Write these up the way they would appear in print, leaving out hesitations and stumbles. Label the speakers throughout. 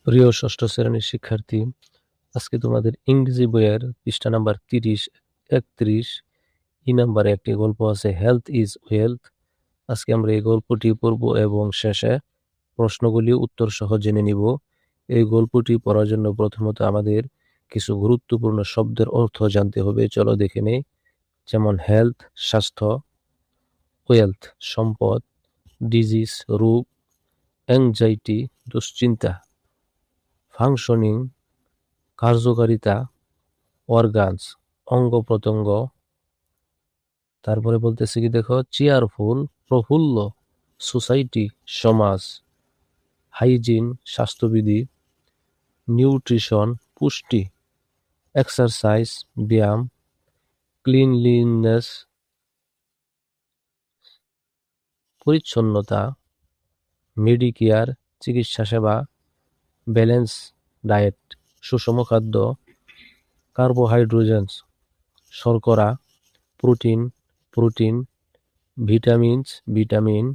Speaker 1: প্রিয় ষষ্ঠ শ্রেণীর শিক্ষার্থী, আজকে তোমাদের ইংরেজি বইয়ের পৃষ্ঠা নাম্বার 30-31 নাম্বারে একটি গল্প আছে, হেলথ ইজ ওয়েলথ। আজকে আমরা এই গল্পটি পড়ব এবং শেষে প্রশ্নগুলি উত্তর সহ জেনে নিব। এই গল্পটি পড়ার জন্য প্রথমত আমাদের কিছু গুরুত্বপূর্ণ শব্দের অর্থ জানতে হবে। চলো দেখে নেই। যেমন হেলথ স্বাস্থ্য, ওয়েলথ সম্পদ, ডিজিজ রোগ, অ্যাংজাইটি দুশ্চিন্তা, ফাংশনিং কার্যকারিতা, অর্গানস অঙ্গ প্রত্যঙ্গ। তারপরে বলতেছে কি দেখো, চেয়ারফুল প্রফুল্ল, সোসাইটি সমাজ, হাইজিন স্বাস্থ্যবিধি, নিউট্রিশন পুষ্টি, এক্সারসাইজ ব্যায়াম, ক্লিনলিনেস পরিচ্ছন্নতা, মেডিকেয়ার চিকিৎসা সেবা, ব্যালেন্স ডায়েট সুষম খাদ্য, কার্বোহাইড্রোজেন্স শর্করা, প্রোটিন, ভিটামিন,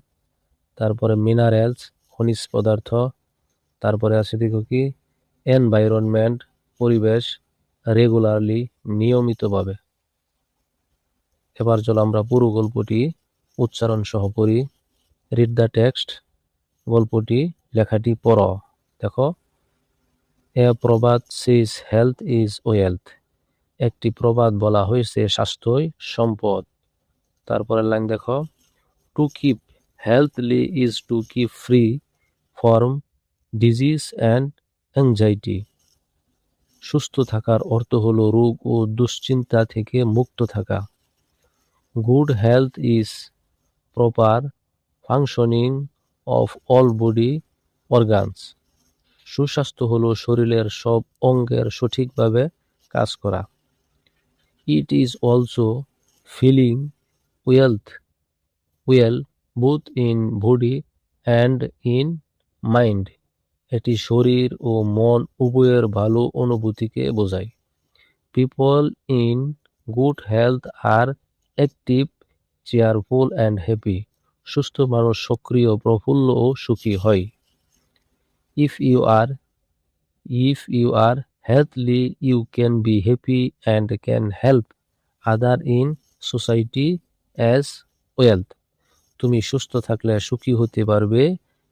Speaker 1: তারপরে মিনারেলস খনিজ পদার্থ, তারপরে আছে দেখো কি এনভায়রনমেন্ট পরিবেশ, রেগুলারলি নিয়মিতভাবে। এবার চলো আমরা পুরো গল্পটি উচ্চারণ সহ পড়ি। Read the text. গল্পটি লেখাটি পড়ো। দেখো, এ প্রবাদ সেজ হেলথ ইজ ওয়েলথ। একটি প্রবাদ বলা হয়েছে স্বাস্থ্যই সম্পদ। তারপরের লাইন দেখো, to keep হেলথলি is to keep free from disease and anxiety. সুস্থ থাকার অর্থ হলো রোগ ও দুশ্চিন্তা থেকে মুক্ত থাকা। Good health is proper functioning of all body organs. সুস্বাস্থ্য হলো শরীরের সব অঙ্গের সঠিকভাবে কাজ করা। It is also feeling well both in body and in mind. এটি শরীর ও মন উভয়ের ভালো অনুভূতিকে বোঝায়। People in good health are active, cheerful and happy. সুস্থ মানুষ সক্রিয়, প্রফুল্ল ও সুখী হয়। If you are healthy you can be happy and can help other in society as wealth. তুমি সুস্থ থাকলে সুখী হতে পারবে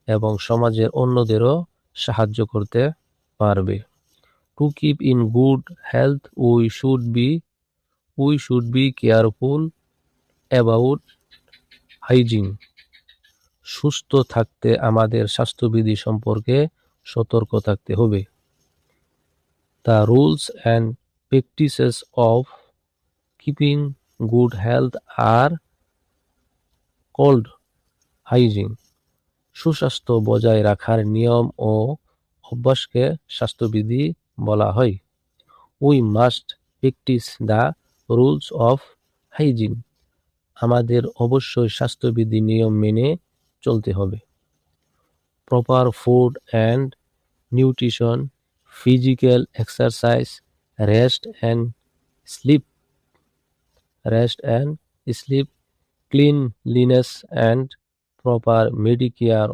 Speaker 1: এবং সমাজের অন্যদেরও সাহায্য করতে পারবে। To keep in good health we should be careful about hygiene. সুস্থ থাকতে আমাদের স্বাস্থ্যবিধি সম্পর্কে সতর্ক থাকতে হবে। The rules and practices of keeping good health are called hygiene. সুস্বাস্থ্য বজায় রাখার নিয়ম ও অভ্যাসকে স্বাস্থ্যবিধি বলা হয়। We must practise the rules of hygiene. আমাদের অবশ্যই স্বাস্থ্যবিধি নিয়ম মেনে চলতে হবে। Proper food and nutrition, physical exercise, rest and sleep, cleanliness and proper medicare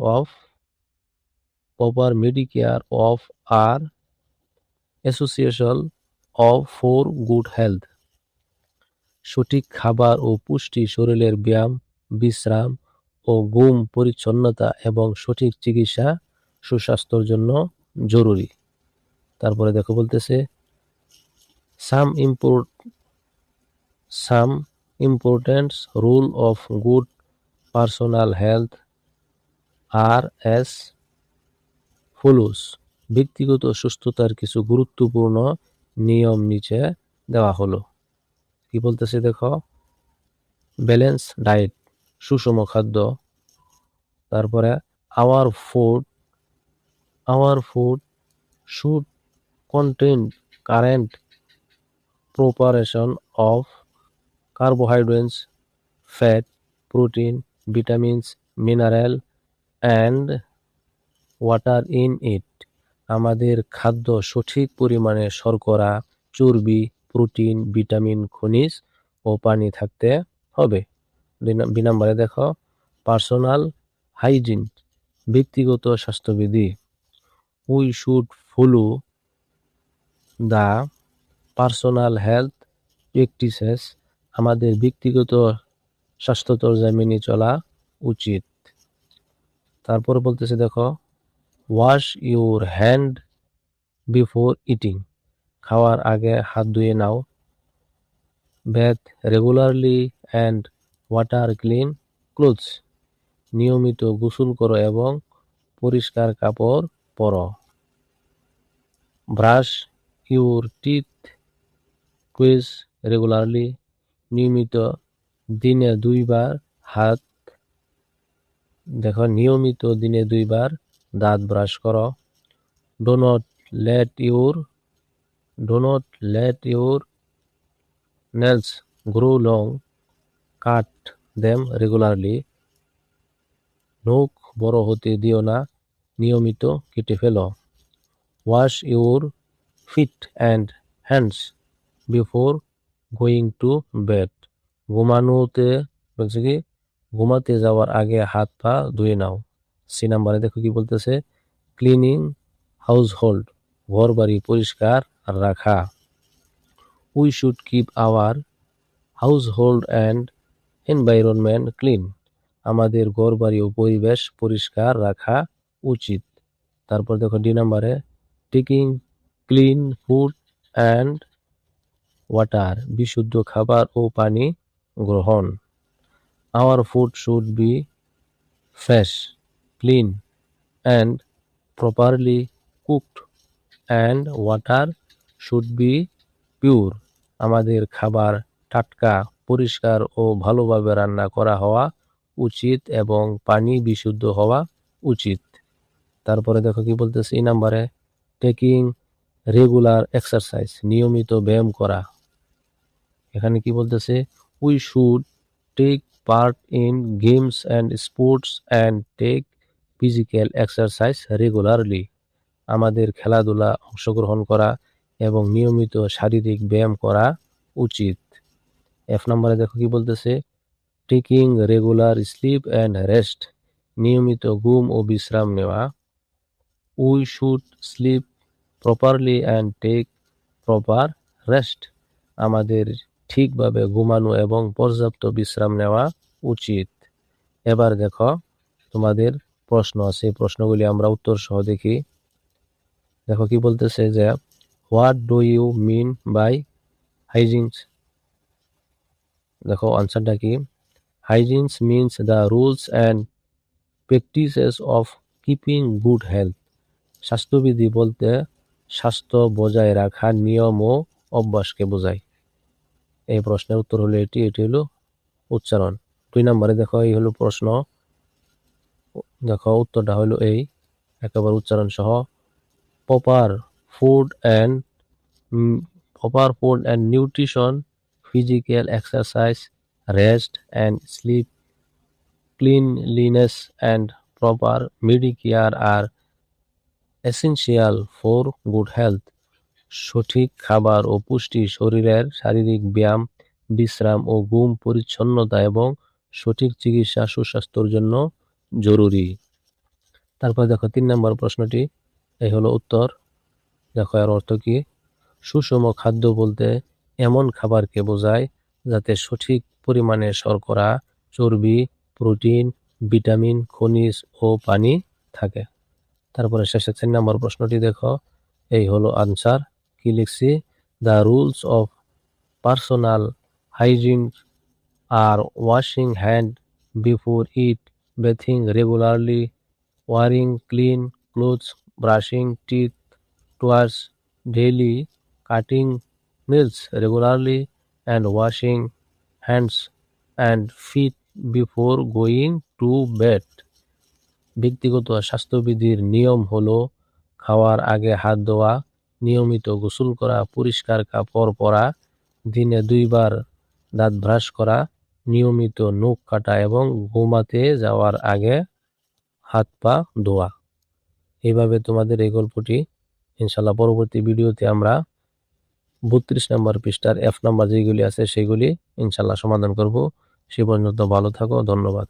Speaker 1: of are essential for good health. সঠিক খাবার ও পুষ্টি, শরীরের ব্যায়াম, বিশ্রাম ও ঘুম, পরিচ্ছন্নতা এবং সঠিক চিকিৎসা সুস্বাস্থ্যের জন্য জরুরি। তারপরে দেখো বলতেছে, some important rule of good personal health are as follows. ব্যক্তিগত সুস্থতার কিছু গুরুত্বপূর্ণ নিয়ম নিচে দেওয়া হলো। কি বলতেছে দেখো, ব্যালেন্স ডায়েট সুষম খাদ্য। তারপরে our food should contain current proportion of carbohydrates, fat, protein, vitamins, mineral and water in it. আমাদের খাদ্য সঠিক পরিমাণে শর্করা, চর্বি, প্রোটিন, ভিটামিন, খনিজ ও পানি থাকতে হবে। 2 নম্বরে দেখো, পার্সোনাল হাইজিন ব্যক্তিগত স্বাস্থ্যবিধি। We should follow the personal health practices, আমাদের ব্যক্তিগত স্বাস্থ্যচর্যা মেনে চলা উচিত। তারপর বলতেছে দেখো, wash your hand before eating, খাওয়ার আগে হাত ধুয়ে নাও। Bathe regularly and water clean clothes, নিয়মিত গোসল করো এবং পরিষ্কার কাপড় পরো। Brush your teeth twice regularly, নিয়মিত দিনে 2 বার হাত নিয়মিত দিনে 2 বার দাঁত ব্রাশ করো। Do not let your nails grow long, cut them regularly, নখ বড় হতে দিও না, নিয়মিত কেটে ফেলো। Wash your feet and hands before going to bed, ঘুমাতে যাওয়ার আগে হাত পা ধুয়ে নাও। সি নাম্বারে দেখো কি বলতেছে, ক্লিনিং হাউসহোল্ড, ঘর বাড়ি পরিষ্কার রাখা। We should keep our household and environment clean, আমাদের ঘর বাড়ি ও পরিবেশ পরিষ্কার রাখা উচিত। তারপর দেখো ডি নাম্বারে, taking clean food and water, বিশুদ্ধ খাবার ও পানি গ্রহণ। Our food should be fresh, clean and properly cooked and water should be pure, আমাদের খাবার টাটকা, পরিষ্কার ও ভালোভাবে রান্না করা হওয়া উচিত এবং পানি বিশুদ্ধ হওয়া উচিত। তারপরে দেখো কি বলতেছে এই নাম্বারে, টেকিং রেগুলার এক্সারসাইজ, নিয়মিত ব্যায়াম করা। এখানে কি বলতেছে, we should take part in games and sports and take physical exercise regularly, আমাদের খেলাধুলা অংশগ্রহণ করা এবং নিয়মিত শারীরিক ব্যায়াম করা উচিত। এফ নম্বরে দেখো কি বলতেছে, taking regular sleep and rest, নিয়মিত ঘুম ও বিশ্রাম নেওয়া। We should sleep properly and take proper rest, আমাদের ঠিকভাবে ঘুমানো এবং পর্যাপ্ত বিশ্রাম নেওয়া উচিত। এবার দেখো তোমাদের প্রশ্ন আছে, প্রশ্নগুলি আমরা উত্তর সহ দেখি। দেখো কি বলতেছে যে, what do you mean by hygienes? দেখো আনসারটা কি, hygienes means the rules and practices of keeping good health, স্বাস্থ্যবিধি বলতে স্বাস্থ্য বজায় রাখার নিয়ম ও অভ্যাসকে বোঝায়। এই প্রশ্নের উত্তর হলো এটি হলো উচ্চারণ। 2 নম্বরে দেখো এই হলো প্রশ্ন, দেখো উত্তরটা হলো এই একেবারে উচ্চারণ সহ, proper food and nutrition, physical exercise, rest and slip, cleanliness and proper medicare are essential for good health. সঠিক খাবার ও পুষ্টি, শরীরের শারীরিক ব্যায়াম, বিশ্রাম ও ঘুম, পরিচ্ছন্নতা এবং সঠিক চিকিৎসা সুস্বাস্থ্যের জন্য জরুরি। তারপর দেখো 3 নম্বর প্রশ্নটি, এই হলো উত্তর। দেখো এর অর্থ কি, সুষম খাদ্য বলতে এমন খাবারকে বোঝায় যাতে সঠিক পরিমাণে শর্করা, চর্বি, প্রোটিন, ভিটামিন, খনিজ ও পানি থাকে। তারপরে শেষে 4 নম্বর প্রশ্নটি দেখো, এই হলো আনসার। কি লিখছি, the rules of personal hygiene are washing hand before eat, bathing regularly, wearing clean clothes, brushing teeth twice daily, cutting nails regularly, and washing hands and feet before going to bed. ব্যক্তিগত স্বাস্থ্যবিধির নিয়ম হলো খাওয়ার আগে হাত ধোয়া, নিয়মিত গোসল করা, পরিষ্কার কাপড় পরা, দিনে 2 বার দাঁত ব্রাশ করা, নিয়মিত নখ কাটা এবং ঘুমাতে যাওয়ার আগে হাত পা ধোয়া। এইভাবে তোমাদের এই গল্পটি ইনশাল্লাহ পরবর্তী ভিডিওতে আমরা 32 নম্বর পৃষ্ঠার F নাম্বার যেগুলি আছে সেগুলি ইনশাল্লাহ সমাধান করব। সে পর্যন্ত ভালো থাকো, ধন্যবাদ।